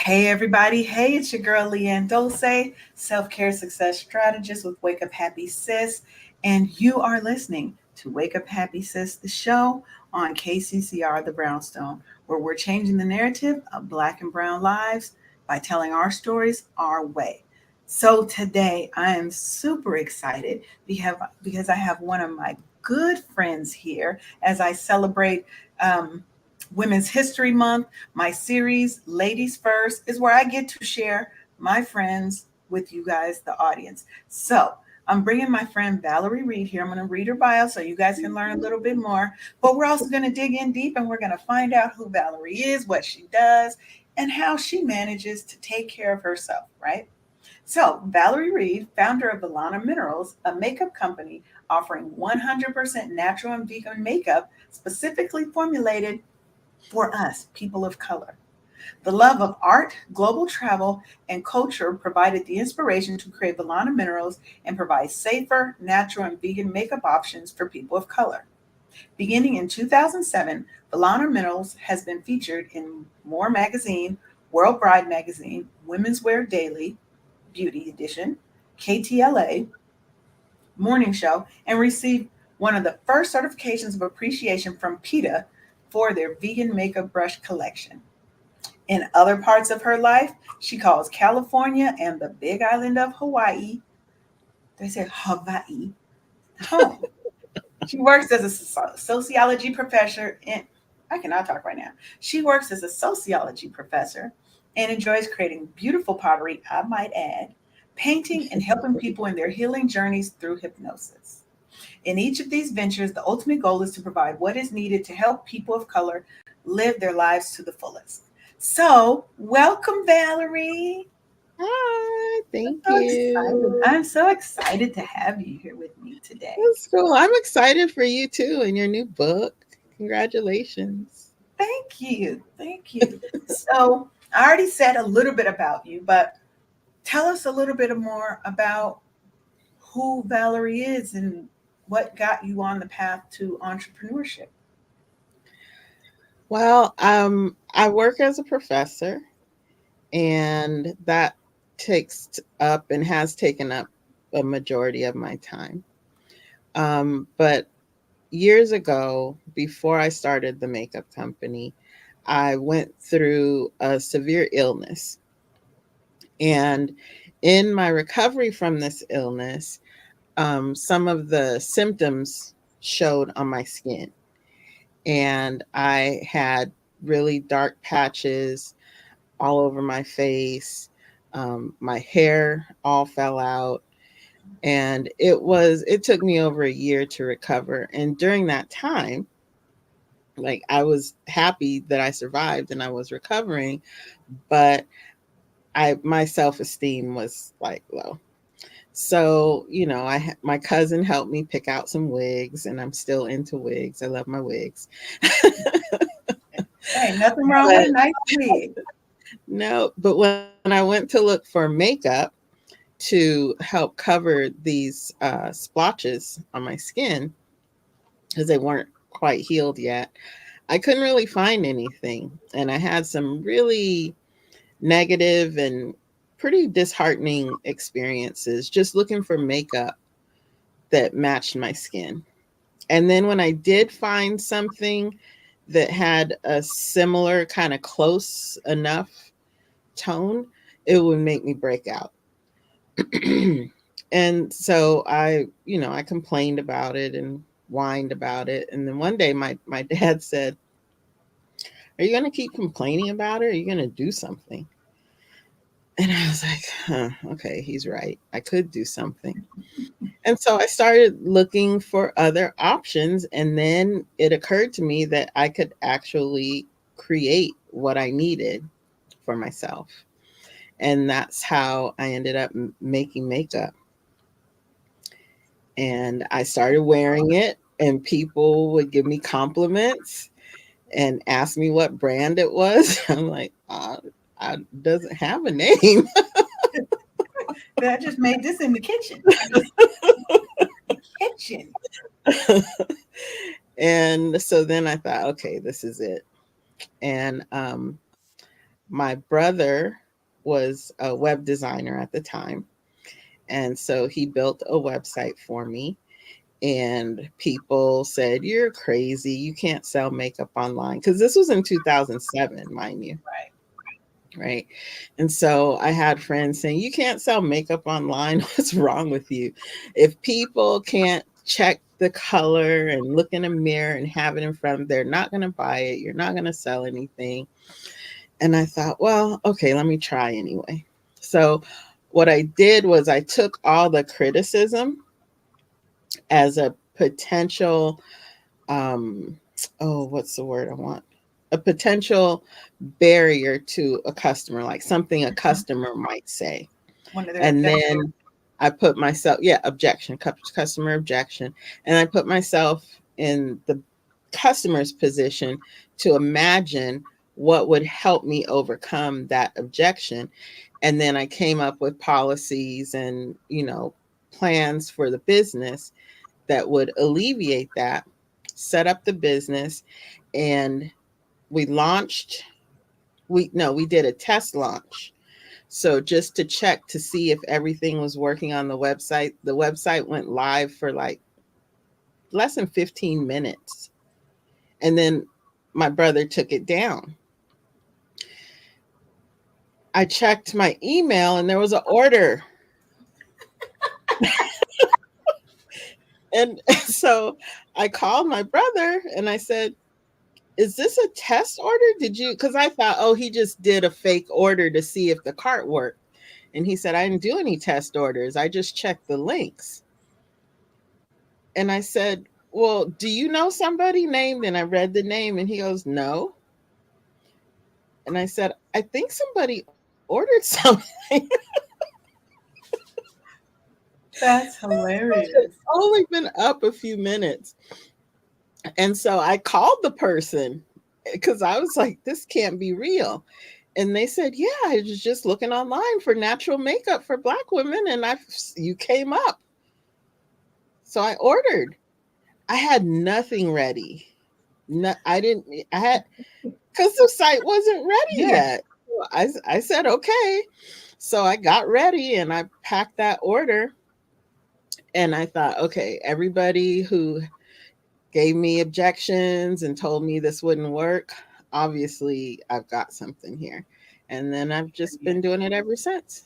Hey everybody, hey, it's your girl Leanne Dulce, self-care success strategist with Wake Up Happy Sis, and you are listening to Wake Up Happy Sis, the show on KCCR The Brownstone, where we're changing the narrative of Black and Brown lives by telling our stories our way. So today I am super excited because I have one of my good friends here as I celebrate Women's History Month. My series, Ladies First, is where I get to share my friends with you guys, the audience. So I'm bringing my friend Valerie Reed here. I'm going to read her bio so you guys can learn a little bit more. But we're also going to dig in deep and we're going to find out who Valerie is, what she does, and how she manages to take care of herself, right? So, Valerie Reed, founder of Valana Minerals, a makeup company offering 100% natural and vegan makeup specifically formulated for us, people of color. The love of art, global travel, and culture provided the inspiration to create Valana Minerals and provide safer, natural, and vegan makeup options for people of color. Beginning in 2007, Valana Minerals has been featured in More Magazine, World Bride Magazine, Women's Wear Daily, Beauty Edition, KTLA Morning Show, and received one of the first certifications of appreciation from PETA for their vegan makeup brush collection. In other parts of her life, she calls California and the big island of Hawaii, they say Hawaii, home. She works as a sociology professor in, I cannot talk right now. She works as a sociology professor and enjoys creating beautiful pottery, I might add, painting, and helping people in their healing journeys through hypnosis. In each of these ventures, the ultimate goal is to provide what is needed to help people of color live their lives to the fullest. So, welcome, Valerie. Hi, thank So excited. you. I'm so excited to have you here with me today. That's cool. I'm excited for you too and your new book. Congratulations. Thank you. Thank you. So, I already said a little bit about you, but tell us a little bit more about who Valerie is and what got you on the path to entrepreneurship. Well, I work as a professor, and that takes up and has taken up a majority of my time. But years ago, before I started the makeup company, I went through a severe illness. And in my recovery from this illness, some of the symptoms showed on my skin. And I had really dark patches all over my face. My hair all fell out. And it took me over a year to recover. And during that time, like I was happy that I survived and I was recovering, but my self-esteem was like low. So, my cousin helped me pick out some wigs, and I'm still into wigs. I love my wigs. Hey, nothing wrong with But a nice wig. no, but when I went to look for makeup to help cover these splotches on my skin, because they weren't quite healed yet, I couldn't really find anything. And I had some really negative and pretty disheartening experiences just looking for makeup that matched my skin. And then when I did find something that had a similar kind of close enough tone, it would make me break out. And so I complained about it and whined about it. And then one day my dad said, "Are you going to keep complaining about it? Or are you going to do something?" And I was like, huh, okay, he's right. I could do something. And so I started looking for other options. And then it occurred to me that I could actually create what I needed for myself. And that's how I ended up making makeup. And I started wearing it, and people would give me compliments and ask me what brand it was. I'm like, I doesn't have a name. I just made this in the kitchen. The kitchen. And so then I thought, okay, this is it. And My brother was a web designer at the time. And so he built a website for me. And people said, "You're crazy. You can't sell makeup online." Because this was in 2007, mind you. Right. Right. And so I had friends saying, "You can't sell makeup online. What's wrong with you? If people can't check the color and look in a mirror and have it in front of them, they're not going to buy it. You're not going to sell anything." And I thought, well, okay, let me try anyway. So what I did was I took all the criticism as a potential, um, oh, what's the word I want? A potential barrier to a customer, like something a Mhm. customer might say. One of their And objectives. then I put myself, yeah, objection, customer objection. And I put myself in the customer's position to imagine what would help me overcome that objection. And then I came up with policies and, plans for the business that would alleviate that, set up the business, and we launched. We did a test launch. So just to check to see if everything was working on the website. The website went live for like less than 15 minutes. And then my brother took it down. I checked my email and there was an order. And so I called my brother and I said, "Is this a test order? Did you?" Because I thought, oh, he just did a fake order to see if the cart worked. And he said, "I didn't do any test orders. I just checked the links." And I said, "Well, do you know somebody named?" And I read the name and he goes, "No." And I said, "I think somebody ordered something." That's It's hilarious. only been up a few minutes. And so I called the person because I was like, this can't be real. And they said, "Yeah, I was just looking online for natural makeup for Black women and you came up." So I ordered. I had nothing ready. No, I didn't, I had, because the site wasn't ready Yeah. yet. So I said, okay. So I got ready and I packed that order. And I thought, okay, everybody who gave me objections and told me this wouldn't work, obviously I've got something here. And then I've just Yeah. been doing it ever since.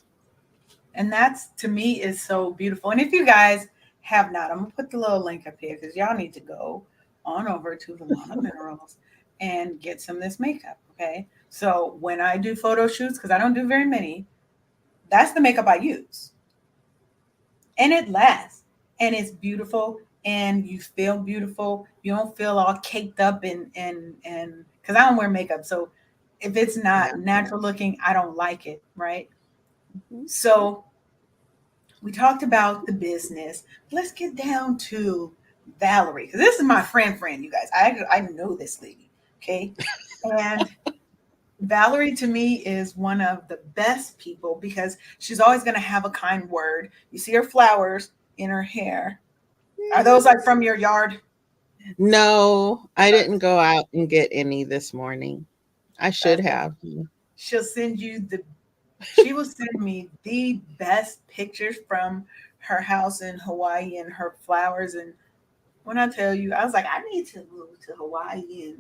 And that's to me is so beautiful. And if you guys have not, I'm gonna put the little link up here because y'all need to go on over to Valana Minerals and get some of this makeup. Okay. So when I do photo shoots, because I don't do very many, that's the makeup I use. And it lasts. And it's beautiful and you feel beautiful. You don't feel all caked up and because I don't wear makeup. So if it's Yeah. not natural looking, I don't like it. Right. Mhm. So we talked about the business. Let's get down to Valerie, because this is my friend, you guys. I know this lady, okay? And Valerie to me is one of the best people because she's always going to have a kind word. You see her flowers in her hair. Are those like from your yard? No, I Okay. didn't go out and get any this morning. I should Okay. have. She'll send you she will send me the best pictures from her house in Hawaii and her flowers. And when I tell you, I was like, I need to move to Hawaii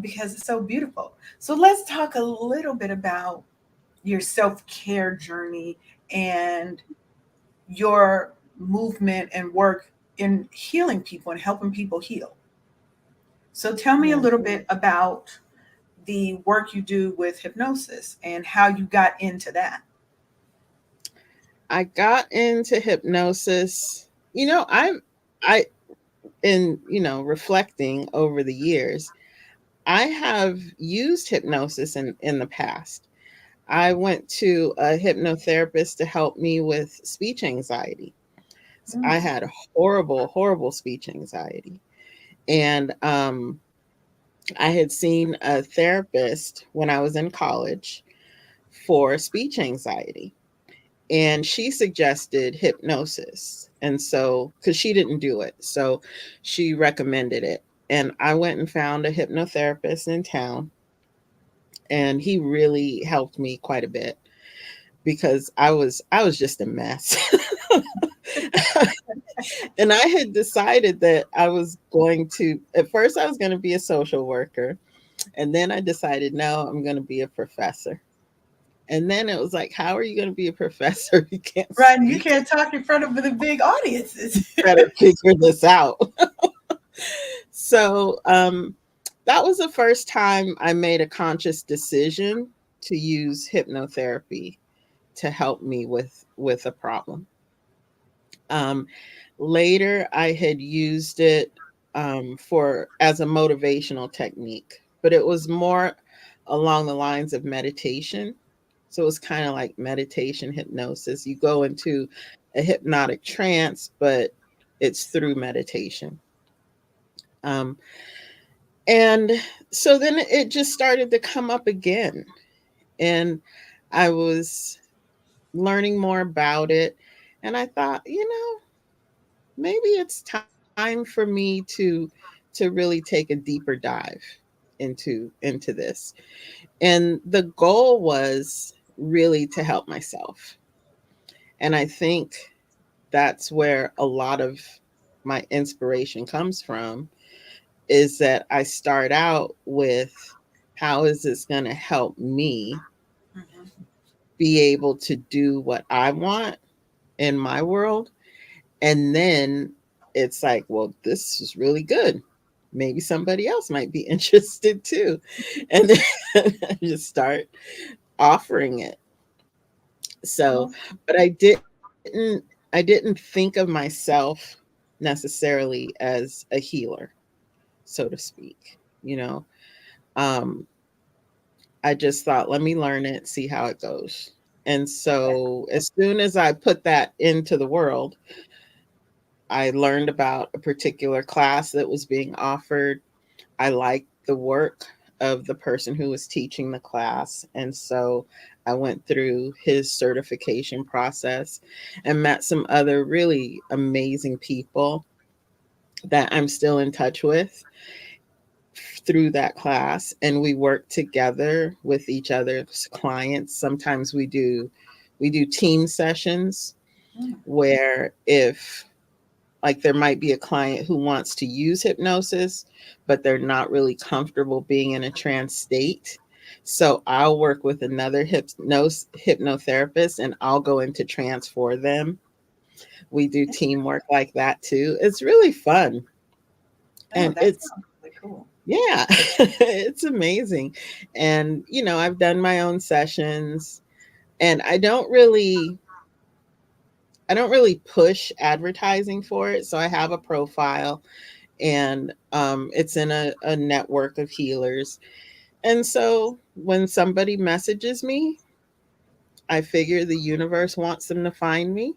because it's so beautiful. So let's talk a little bit about your self care journey and your movement and work in healing people and helping people heal. So tell me a Yeah. little bit about the work you do with hypnosis and how you got into that. I got into hypnosis. I in, reflecting over the years, I have used hypnosis in the past. I went to a hypnotherapist to help me with speech anxiety. So I Mm, had horrible, horrible speech anxiety. And I had seen a therapist when I was in college for speech anxiety. And she suggested hypnosis. And so, because she didn't do it, so she recommended it. And I went and found a hypnotherapist in town. and he really helped me quite a bit because I was just a mess. And I had decided that I was going to, at first I was going to be a social worker, and then I decided no, I'm going to be a professor. And then it was like, how are you going to be a professor? You can't Right, and you speak. can't talk in front of the big audiences. Better figure this out. So that was the first time I made a conscious decision to use hypnotherapy to help me with a problem. Um, Later, I had used it for as a motivational technique, but it was more along the lines of meditation. So it was kind of like meditation hypnosis. You go into a hypnotic trance, but it's through meditation. Um, and so then it just started to come up again. And I was learning more about it. And I thought, maybe it's time for me to really take a deeper dive into this. And the goal was really to help myself. And I think that's where a lot of my inspiration comes from, is that I start out with, how is this going to help me Mhm. be able to do what I want in my world? And then it's like, well, this is really good. Maybe somebody else might be interested too. And then I just start offering it. So, Well, but I didn't think of myself necessarily as a healer, so to speak. You know, um, I just thought, let me learn it, see how it goes. And so, as soon as I put that into the world, I learned about a particular class that was being offered. I liked the work of the person who was teaching the class. And so I went through his certification process and met some other really amazing people that I'm still in touch with through that class. And we work together with each other's clients. Sometimes we do team sessions mm, where, if like, there might be a client who wants to use hypnosis, but they're not really comfortable being in a trance state. So I'll work with another hypnotherapist and I'll go into trance for them. We do teamwork like that too. It's really fun. oh, And that it's, sounds really cool. yeah, it's amazing. And, I've done my own sessions, and I don't really push advertising for it. So I have a profile, and it's in a network of healers. And so when somebody messages me, I figure the universe wants them to find me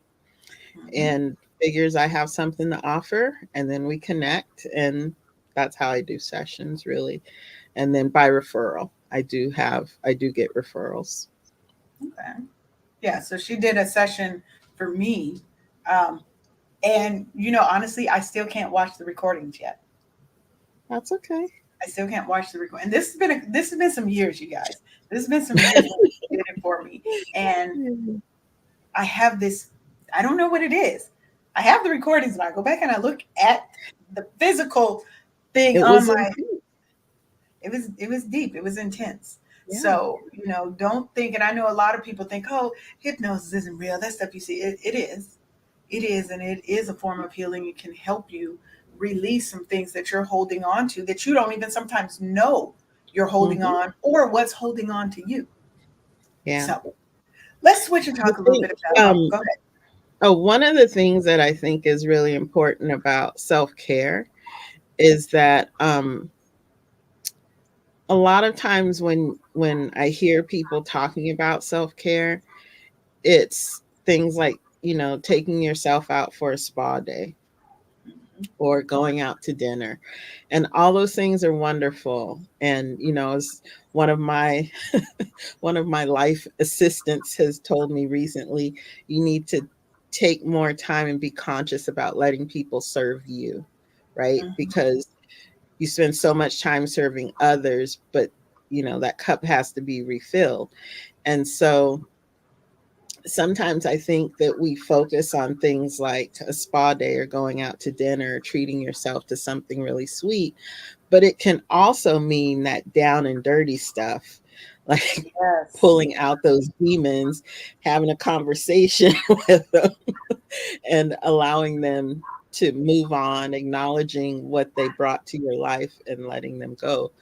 Mhm. and figures I have something to offer. And then we connect. And that's how I do sessions, really. And then by referral, I do get referrals. Okay. Yeah, so she did a session for me. Um, and honestly, I still can't watch the recordings yet. That's okay. I still can't watch the record. And this has been some years, you guys. This has been some years when she did it for me. And Mhm. I have this, I don't know what it is. I have the recordings and I go back and I look at the physical thing It on was my, in, it was deep, it was intense. yeah. So, don't think, and I know a lot of people think, oh, hypnosis isn't real. That stuff you see, it is. It is, and it is a form of healing. It can help you release some things that you're holding on to that you don't even sometimes know you're holding Hmm. on, or what's holding on to you. Yeah. So let's switch and I talk a little think, bit about, oh, go ahead. one of the things that I think is really important about self care is that, a lot of times when I hear people talking about self care, it's things like, taking yourself out for a spa day or going out to dinner. And all those things are wonderful. And, as one of my one of my life assistants has told me recently, you need to take more time and be conscious about letting people serve you, right? Mhm. Because you spend so much time serving others, but that cup has to be refilled. And so sometimes I think that we focus on things like a spa day or going out to dinner or treating yourself to something really sweet, but it can also mean that down and dirty stuff, like Yes. pulling out those demons, having a conversation with them, and allowing them to move on, acknowledging what they brought to your life and letting them go.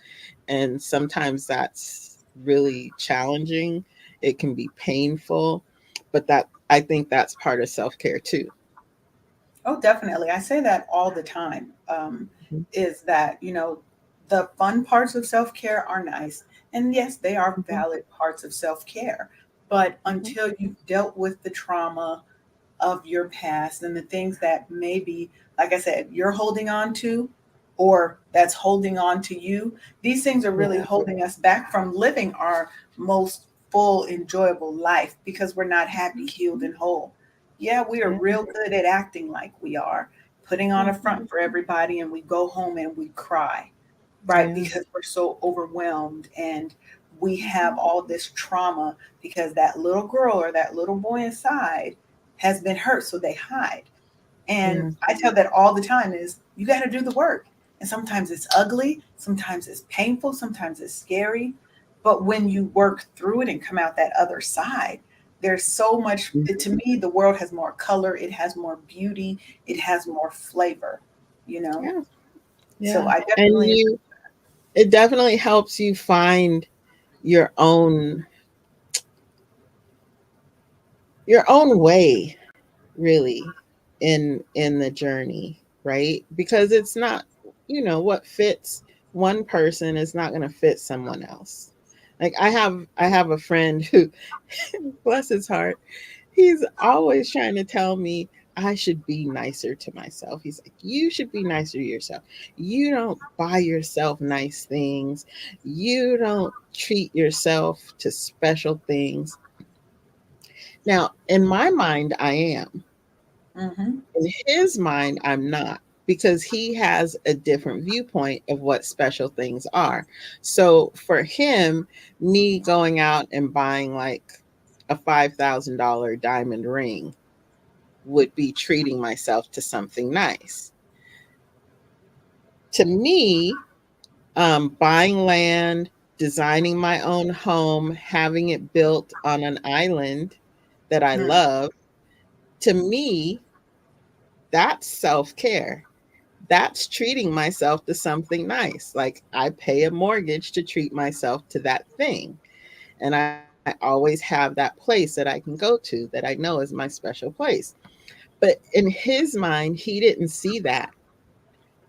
And sometimes that's really challenging. It can be painful, but that I think that's part of self-care too. Oh, definitely. I say that all the time. Mhm, Is that, the fun parts of self care are nice. And yes, they are mhm, valid parts of self care. But mhm. until you've dealt with the trauma of your past and the things that maybe, like I said, you're holding on to, or that's holding on to you, these things are really Yeah, holding us back from living our most full, enjoyable life because we're not happy, healed, and whole. Yeah, we are yeah, real good at acting like we are, putting on a mhm, front for everybody, and we go home and we cry, right? yeah, Because we're so overwhelmed and we have mhm, all this trauma because that little girl or that little boy inside has been hurt, so they hide. And yeah, I tell that all the time is you got to do the work. And sometimes it's ugly, sometimes it's painful, sometimes it's scary. But when you work through it and come out that other side, there's so much. To mhm, me, the world has more color, it has more beauty, it has more flavor, you know? yeah, So yeah. I And definitely agree. it definitely helps you find your own your own way, really, in the journey, right? Because it's not, what fits one person is not going to fit someone else. Like I have a friend who, bless his heart, he's always trying to tell me I should be nicer to myself. He's like, you should be nicer to yourself. You don't buy yourself nice things. You don't treat yourself to special things. Now, in my mind, I am. Mm-hmm. In his mind, I'm not, because he has a different viewpoint of what special things are. So for him, me going out and buying like a $5,000 diamond ring would be treating myself to something nice. To me, buying land, designing my own home, having it built on an island that I love, to me, that's self care. That's treating myself to something nice. Like I pay a mortgage to treat myself to that thing. And I always have that place that I can go to that I know is my special place. But in his mind, he didn't see that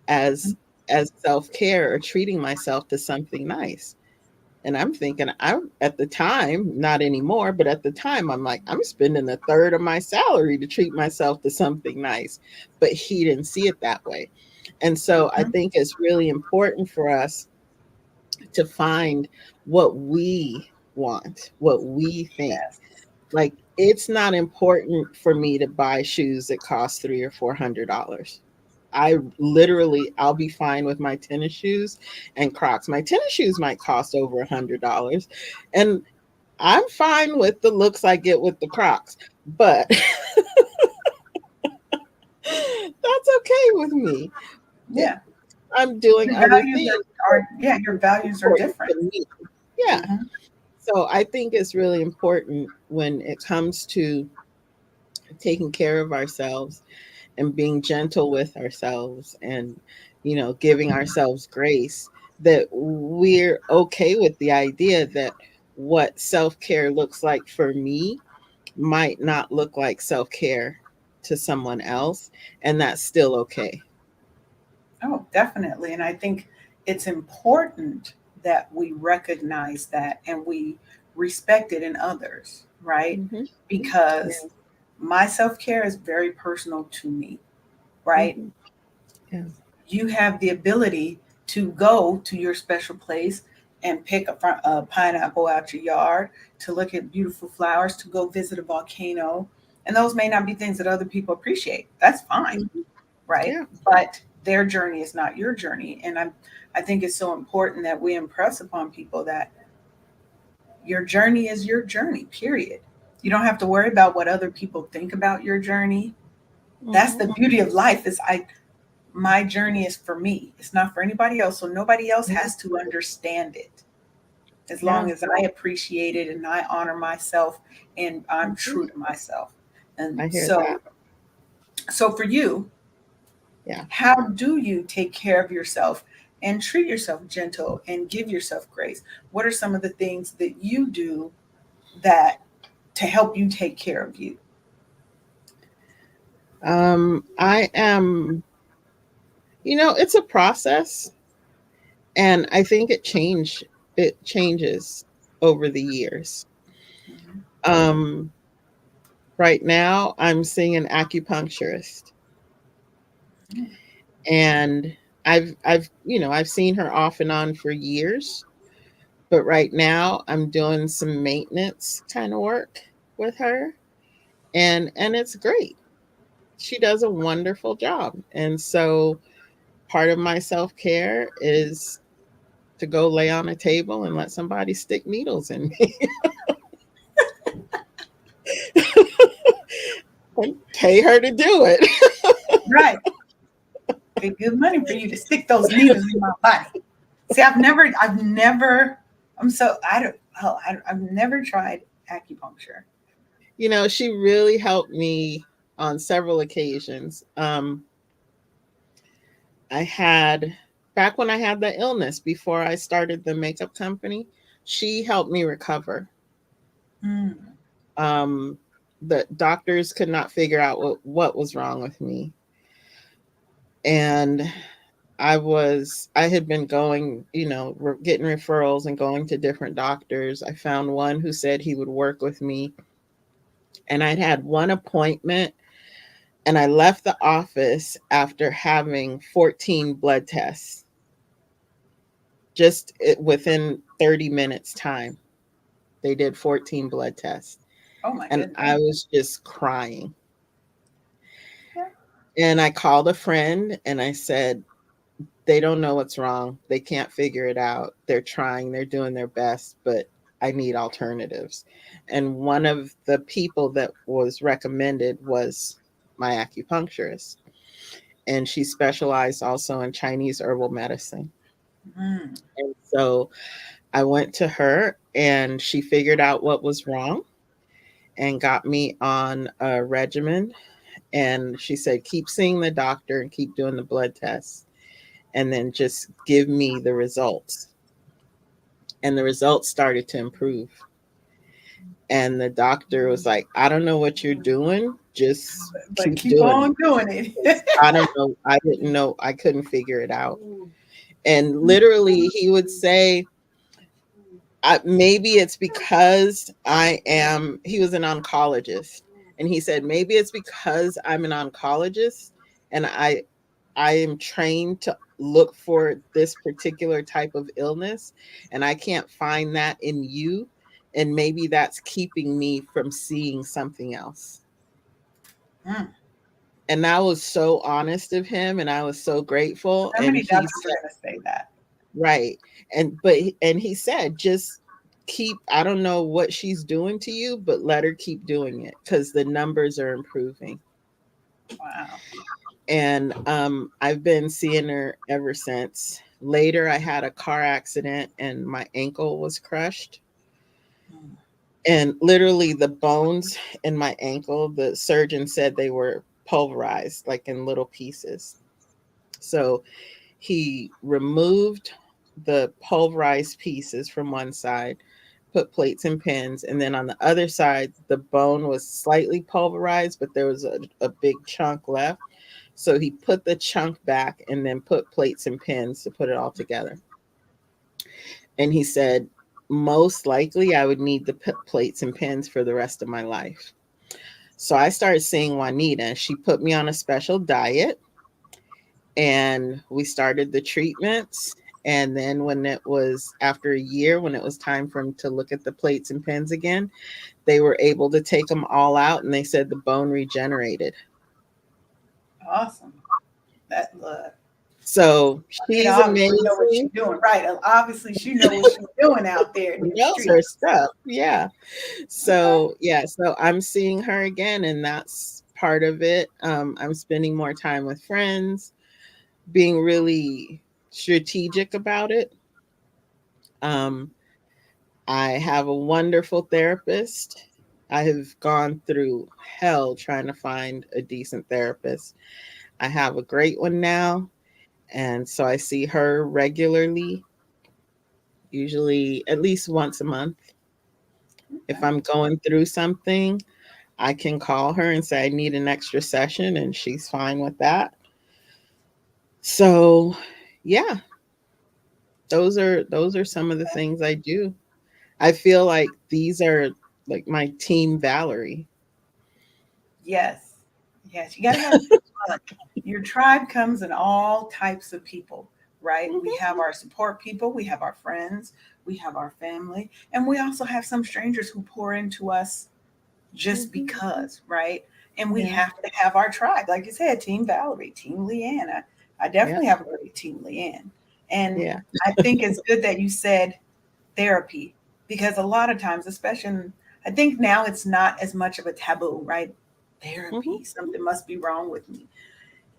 as self-care or treating myself to something nice. And I'm thinking, I at the time, not anymore, but at the time, I'm like, I'm spending a third of my salary to treat myself to something nice. But he didn't see it that way. And so I Mm-hmm. think it's really important for us to find what we want, what we think. Yes. Like, it's not important for me to buy shoes that cost $300 or $400. I'll be fine with my tennis shoes and Crocs. My tennis shoes might cost over $100, and I'm fine with the looks I get with the Crocs, but that's okay with me. It, Yeah. I'm doing Your other values things that are yeah, your are values are important different. to me. Yeah. Mm-hmm. So I think it's really important when it comes to taking care of ourselves and being gentle with ourselves, and giving ourselves grace, that we're okay with the idea that what self-care looks like for me might not look like self-care to someone else, and that's still okay. Oh, definitely. And I think it's important that we recognize that and we respect it in others, right? Hmm. Because Yeah. my self care is very personal to me, right? Hmm. Yeah. You have the ability to go to your special place and pick a pineapple out your yard, to look at beautiful flowers, to go visit a volcano. And those may not be things that other people appreciate. That's fine, Hmm. right? Yeah. But their journey is not your journey. And I think it's so important that we impress upon people that your journey is your journey, period. You don't have to worry about what other people think about your journey. That's Mhm. the beauty of life is my journey is for me. It's not for anybody else. So nobody else has to understand it. As long Yeah. as I appreciate it and I honor myself and I'm Mhm. true to myself. And I hear so that. so for you, Yeah. how do you take care of yourself and treat yourself gentle and give yourself grace? What are some of the things that you do that to help you take care of you? I am, it's a process, and I think it changes over the years. Um, right now I'm seeing an acupuncturist, and I've seen her off and on for years, but right now I'm doing some maintenance kind of work with her, and it's great. She does a wonderful job. And so part of my self-care is to go lay on a table and let somebody stick needles in me and pay her to do it. Right. Pay good money for you to stick those needles in my body. See, I'm so, I don't, hell, I've never tried acupuncture. She really helped me on several occasions. I had back when I had the illness before I started the makeup company, she helped me recover. Mm, Um, the doctors could not figure out what was wrong with me. And I had been going, getting referrals and going to different doctors. I found one who said he would work with me. And I'd had one appointment, and I left the office after having 14 blood tests within 30 minutes time. They did 14 blood tests, oh my and goodness. I was just crying. Yeah. And I called a friend and I said, they don't know what's wrong. They can't figure it out. They're trying, they're doing their best, but I need alternatives. And one of the people that was recommended was my acupuncturist. And she specialized also in Chinese herbal medicine. Mm, And so I went to her and she figured out what was wrong and got me on a regimen. And she said, keep seeing the doctor and keep doing the blood tests, and then just give me the results. And the results started to improve. And the doctor was like, I don't know what you're doing. Just but keep keep doing on doing it. it. I don't know. I didn't know. I couldn't figure it out. And literally, he would say, maybe it's because he was an oncologist. And he said, maybe it's because I'm an oncologist and I am trained to look for this particular type of illness, and I can't find that in you. And maybe that's keeping me from seeing something else. Mm. And that was so honest of him, and I was so grateful. How And many he doctors are said, going to say that? right. And he said, just I don't know what she's doing to you, but let her keep doing it because the numbers are improving. Wow. And I've been seeing her ever since. Later, I had a car accident and my ankle was crushed. Mm. And literally, the bones in my ankle, the surgeon said they were pulverized, like in little pieces. So he removed the pulverized pieces from one side, put plates and pins, and then on the other side, the bone was slightly pulverized, but there was a big chunk left. So he put the chunk back and then put plates and pins to put it all together. And he said, most likely I would need the plates and pins for the rest of my life. So I started seeing Juanita. She put me on a special diet and we started the treatments. And then when it was after a year, when it was time for him to look at the plates and pins again, they were able to take them all out and they said the bone regenerated. Awesome. That look. So It she's obviously know what she's amazing. doing, right? Obviously, she know what she's doing out there in She the knows her streets. stuff. Yeah. Okay. So yeah, so I'm seeing her again, and that's part of it. I'm spending more time with friends, being really strategic about it. Um, I have a wonderful therapist. I have gone through hell trying to find a decent therapist. I have a great one now, and so I see her regularly, usually at least once a month. If Okay. I'm going through something, I can call her and say I need an extra session, and she's fine with that. So, yeah, those are some of the things I do. I feel like these are like my team Valerie. Yes. Yes. You got to have your tribe comes in all types of people, right? We Mhm, have our support people, we have our friends, we have our family, and we also have some strangers who pour into us just mhm. because, right? And we Yeah, have to have our tribe. Like you said, Team Valerie, Team Leanne. I yeah, definitely have a great Team Leanne. And yeah. I think it's good that you said therapy because a lot of times, especially I think now it's not as much of a taboo, right? Mhm, Therapy, something must be wrong with me.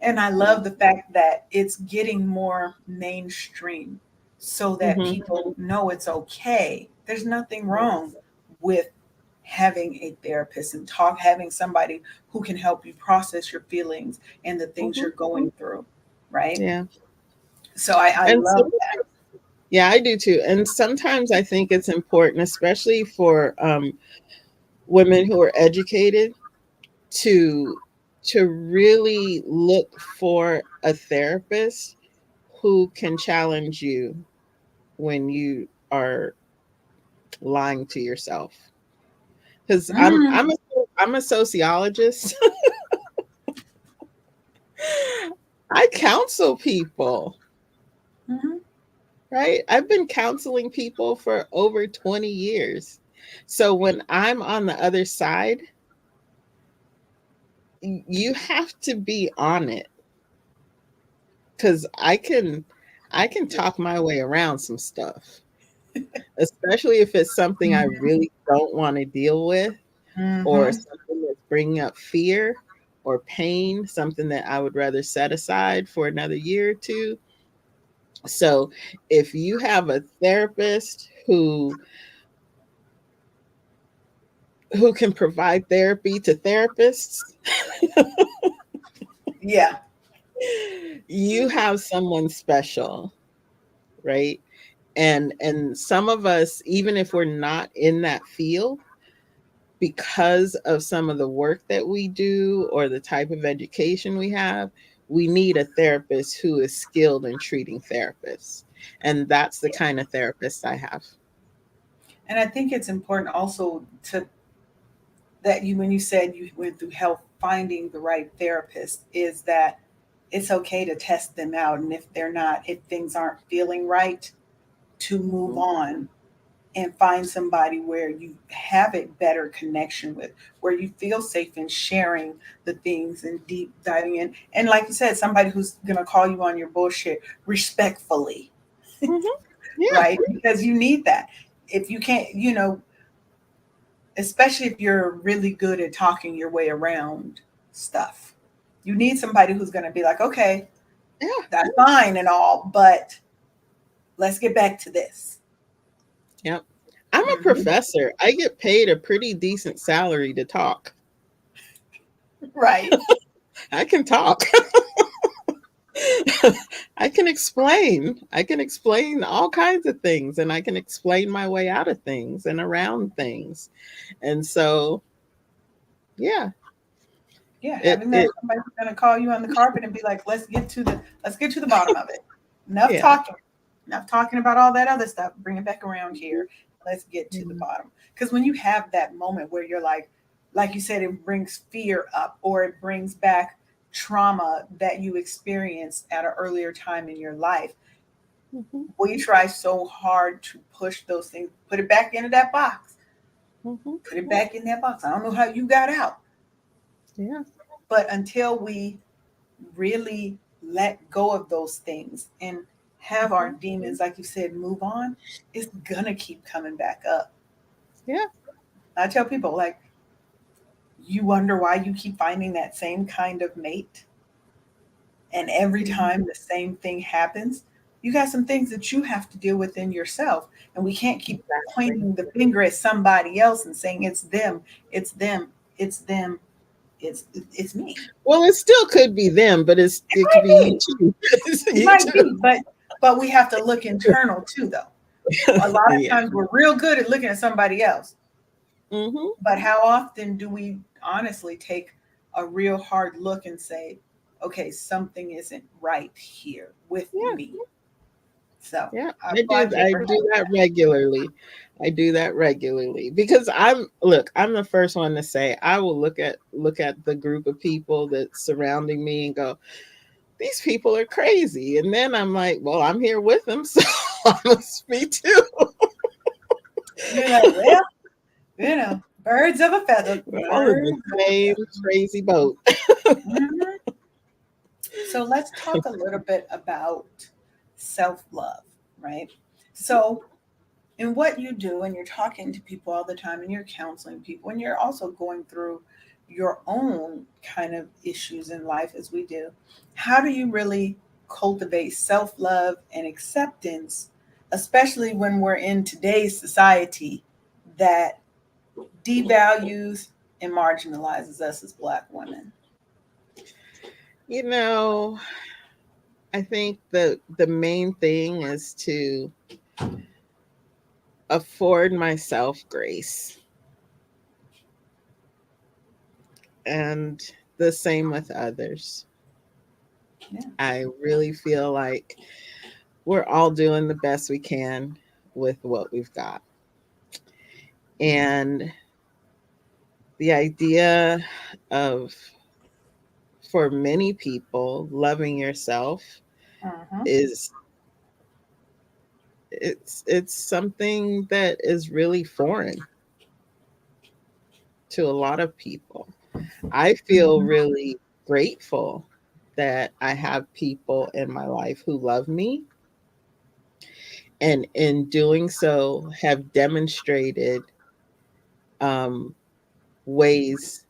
And I yeah. love the fact that it's getting more mainstream so that Mhm. people know it's okay. There's nothing wrong Yes. with having a therapist and having somebody who can help you process your feelings and the things Mhm. you're going through, right? Yeah. So I And love some, that. yeah, I do too. And sometimes I think it's important, especially for women who are educated, to really look for a therapist who can challenge you when you are lying to yourself. Because Mm, I'm a sociologist. I counsel people, mhm. right? I've been counseling people for over 20 years. So when I'm on the other side, you have to be on it, because I can talk my way around some stuff, especially if it's something I really don't want to deal with, or Mhm. something that's bringing up fear or pain, something that I would rather set aside for another year or two. So if you have a therapist who can provide therapy to therapists, Yeah. you have someone special, right? And some of us, even if we're not in that field, because of some of the work that we do or the type of education we have, we need a therapist who is skilled in treating therapists. And that's the kind of therapist I have. And I think it's important also to that you when you said you went through help finding the right therapist is that it's okay to test them out and if things aren't feeling right to move Mhm, on and find somebody where you have a better connection with, where you feel safe in sharing the things and deep diving in. And like you said, somebody who's going to call you on your bullshit respectfully, mhm. Yeah, right? Because you need that. If you can't, especially if you're really good at talking your way around stuff, you need somebody who's going to be like, okay, yeah, that's fine and all, but let's get back to this. yeah. I'm a Mhm. professor. I get paid a pretty decent salary to talk. Right. I can talk. I can explain. I can explain all kinds of things, and I can explain my way out of things and around things. And so, yeah, Yeah, it having that it somebody who's gonna call you on the carpet and be like, let's get to the bottom of it. Enough yeah. talking. Enough talking about all that other stuff. Bring it back around here. Let's get to the Mhm, bottom. Because when you have that moment where you're like you said, it brings fear up or it brings back trauma that you experienced at an earlier time in your life. mhm, We try so hard to push those things, put it back into that box, mhm. put it back in that box. I don't know how you got out, Yeah. but until we really let go of those things and have our Mhm. demons, like you said, move on, it's gonna keep coming back up. Yeah. I tell people, like, you wonder why you keep finding that same kind of mate, and every time Mhm. the same thing happens, you got some things that you have to deal with in yourself. And we can't keep Exactly. pointing the finger at somebody else and saying it's them, it's them, it's them, it's me. Well, it still could be them, but It it could be might you be, too. It's it you might be, too. but we have to look internal too, though. A lot of Yeah. times we're real good at looking at somebody else, Hmm. but how often do we honestly take a real hard look and say, okay, something isn't right here with Yeah. me? So Yeah. I applaud you I for do having that regularly. I do that regularly because I'm the first one to say I will look at the group of people that's surrounding me and go, these people are crazy. And then I'm like, well, I'm here with them, so I must be too. that. You're like, well, birds of a feather, We're all in the birds of a same feather. crazy boat. Mhm. So let's talk a little bit about self love, right? So, in what you do, and you're talking to people all the time, and you're counseling people, and you're also going through your own kind of issues in life as we do, how do you really cultivate self love and acceptance, especially when we're in today's society that devalues and marginalizes us as Black women? You know, I think the main thing is to afford myself grace. And the same with others. Yeah. I really feel like we're all doing the best we can with what we've got. And the idea of, for many people, loving yourself Uh-huh. is it's something that is really foreign to a lot of people. I feel Mhm. really grateful that I have people in my life who love me, and in doing so have demonstrated um, ways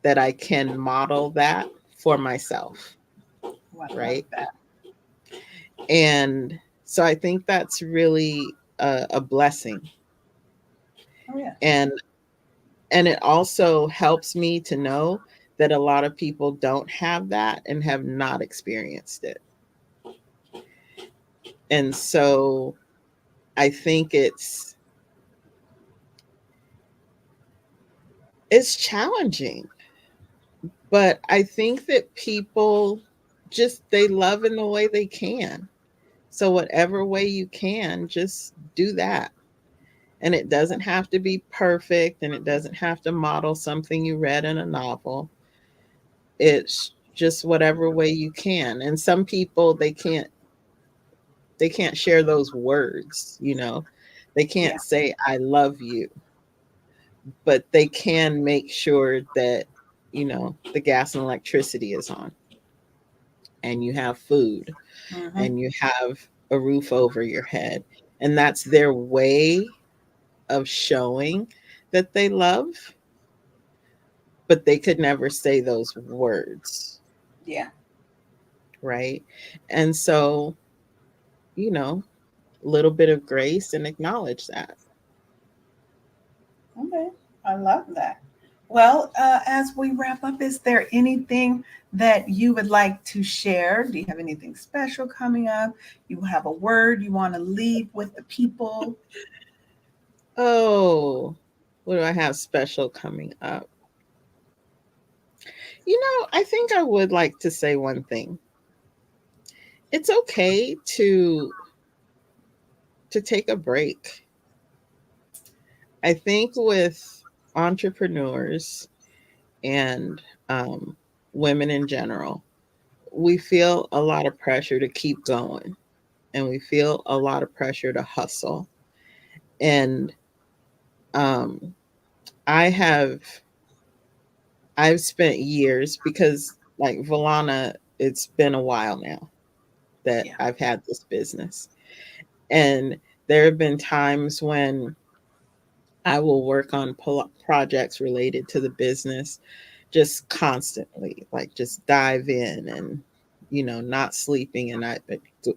that I can model that for myself, Oh, I love right? that. And so I think that's really a blessing. Oh yeah. And it also helps me to know that a lot of people don't have that and have not experienced it. And so I think it's challenging, but I think that people just they love in the way they can. So whatever way you can, just do that. And it doesn't have to be perfect, and it doesn't have to model something you read in a novel. It's just whatever way you can. And some people they can't share those words, you know. They Yeah. can't say I love you, but they can make sure that, you know, the gas and electricity is on, and you have food, Mm-hmm. and you have a roof over your head. And that's their way of showing that they love, but they could never say those words, Yeah. right? And so, you know, a little bit of grace and acknowledge that. Okay. I love that. Well, as we wrap up, is there anything that you would like to share? Do you have anything special coming up? You have a word you want to leave with the people? Oh, what do I have special coming up? You know, I think I would like to say one thing. It's okay to take a break. I think with entrepreneurs and women in general, we feel a lot of pressure to keep going, and we feel a lot of pressure to hustle. And um, I have I've spent years, because like Valana it's been a while now that Yeah. I've had this business. And there have been times when I will work on projects related to the business just constantly, like just dive in and, not sleeping. And I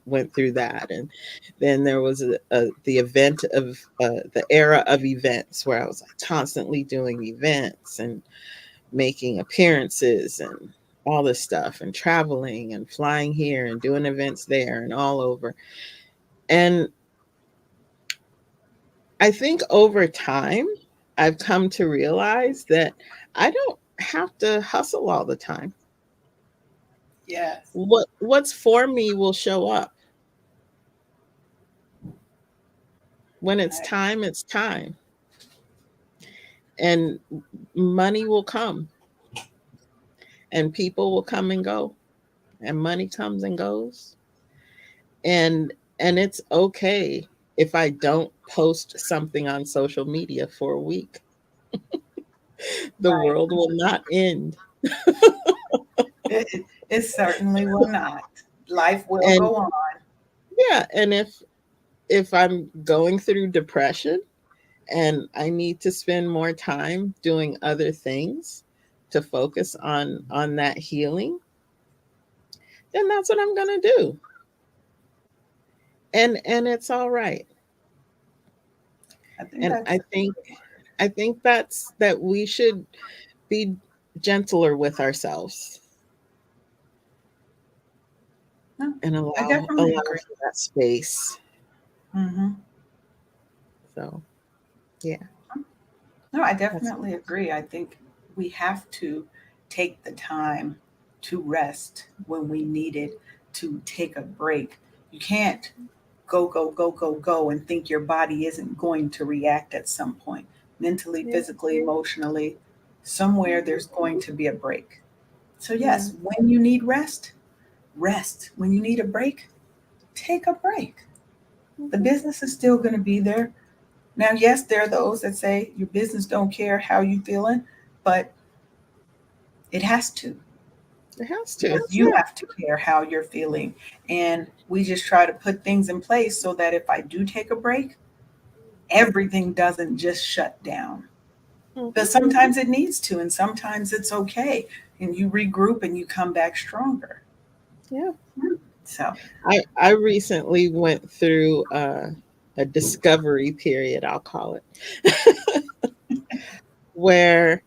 went through that. And then there was the event of the era of events where I was like constantly doing events and making appearances and all this stuff and traveling and flying here and doing events there and all over. And I think over time, I've come to realize that I don't have to hustle all the time. Yes. What's for me will show up. When it's Right. time, it's time. And money will come and people will come and go and money comes and goes. And it's okay if I don't post something on social media for a week. The Right. world will not end. It certainly will not. Life will And go on. yeah, and if I'm going through depression and I need to spend more time doing other things to focus on that healing, then that's what I'm going to do. And it's all right. I think And that's I think that we should be gentler with ourselves no, and I allow definitely agree. for that space. Hmm. So yeah, No, I that's definitely agree. I think we have to take the time to rest when we need it, to take a break. You can't go, go, go, go, go and think your body isn't going to react at some point, mentally, yeah, physically, emotionally. Somewhere there's going to be a break. So, yeah. yes, when you need rest, rest. When you need a break, take a break. The Mhm. business is still going to be there. Now, yes, there are those that say your business don't care how you feeling, but it has to, It has because to. you have to care how you're feeling. And we just try to put things in place so that if I do take a break, everything doesn't just shut down. But Mhm. sometimes it needs to, and sometimes it's okay. And you regroup and you come back stronger. Yeah. So, I recently went through a discovery period, I'll call it, where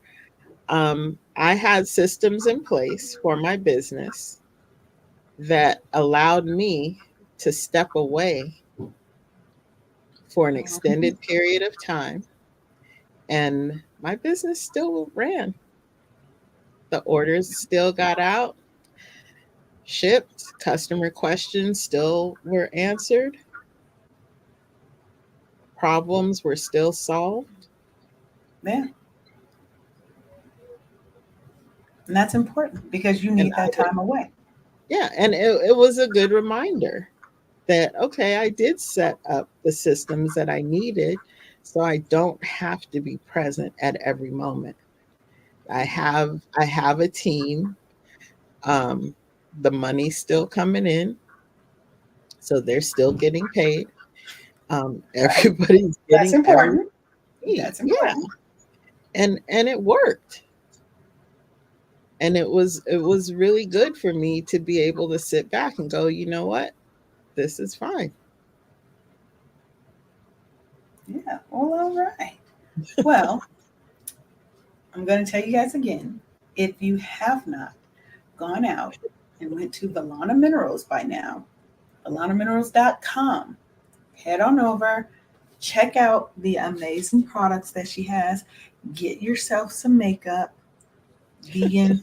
I had systems in place for my business that allowed me to step away for an mhm, extended period of time, and my business still ran. The orders still got out, shipped, customer questions still were answered, problems were still solved. yeah, and that's important because you And need that time away. yeah, and it was a good reminder that, okay, I did set up the systems that I needed so I don't have to be present at every moment. I have a team. Um, the money's still coming in, so they're still getting paid. Right. Everybody's That's getting everything important. they need. That's Yeah, important. and it worked. And it was really good for me to be able to sit back and go, you know what? This is fine. Yeah. Well, all right. Well, I'm going to tell you guys again, if you have not gone out and went to Valana Minerals by now, ValanaMinerals.com, head on over, check out the amazing products that she has. Get yourself some makeup, vegan,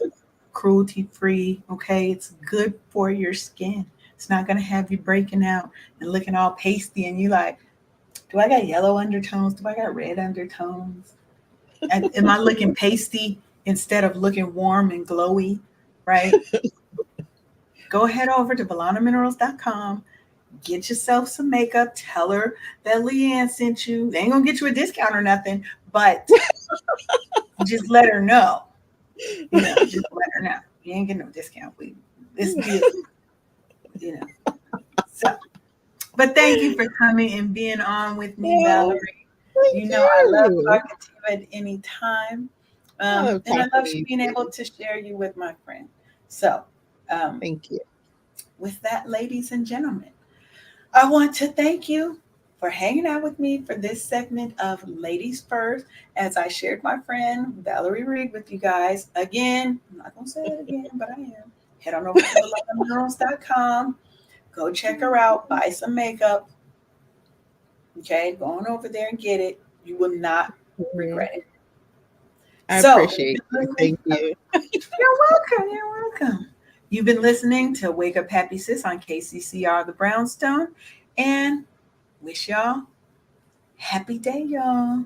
cruelty free. Okay, it's good for your skin. It's not going to have you breaking out and looking all pasty and you like, do I got yellow undertones? Do I got red undertones? And am I looking pasty instead of looking warm and glowy? Right? Go ahead over to ValanaMinerals.com. Get yourself some makeup. Tell her that Leanne sent you. They ain't gonna get you a discount or nothing, but just let her know. Just let her know. You ain't getting no discount. It's beautiful, you know. So, but thank you for coming and being on with me, Yes, Valerie. thank You know, I love you. talking to you at any time. I love And I talking love to you being able too. to share you with my friend. So, um, Thank you. with that, ladies and gentlemen, I want to thank you for hanging out with me for this segment of Ladies First as I shared my friend Valerie Reed with you guys. Again, I'm not going to say it again, but I am. Head on over to ValanaMinerals.com. Go check her out. Buy some makeup. Okay, go on over there and get it. You will not Mhm. regret it. I So, appreciate you. Thank you. you're welcome. You're welcome. You've been listening to Wake Up Happy Sis on KCCR The Brownstone. And wish y'all happy day, y'all.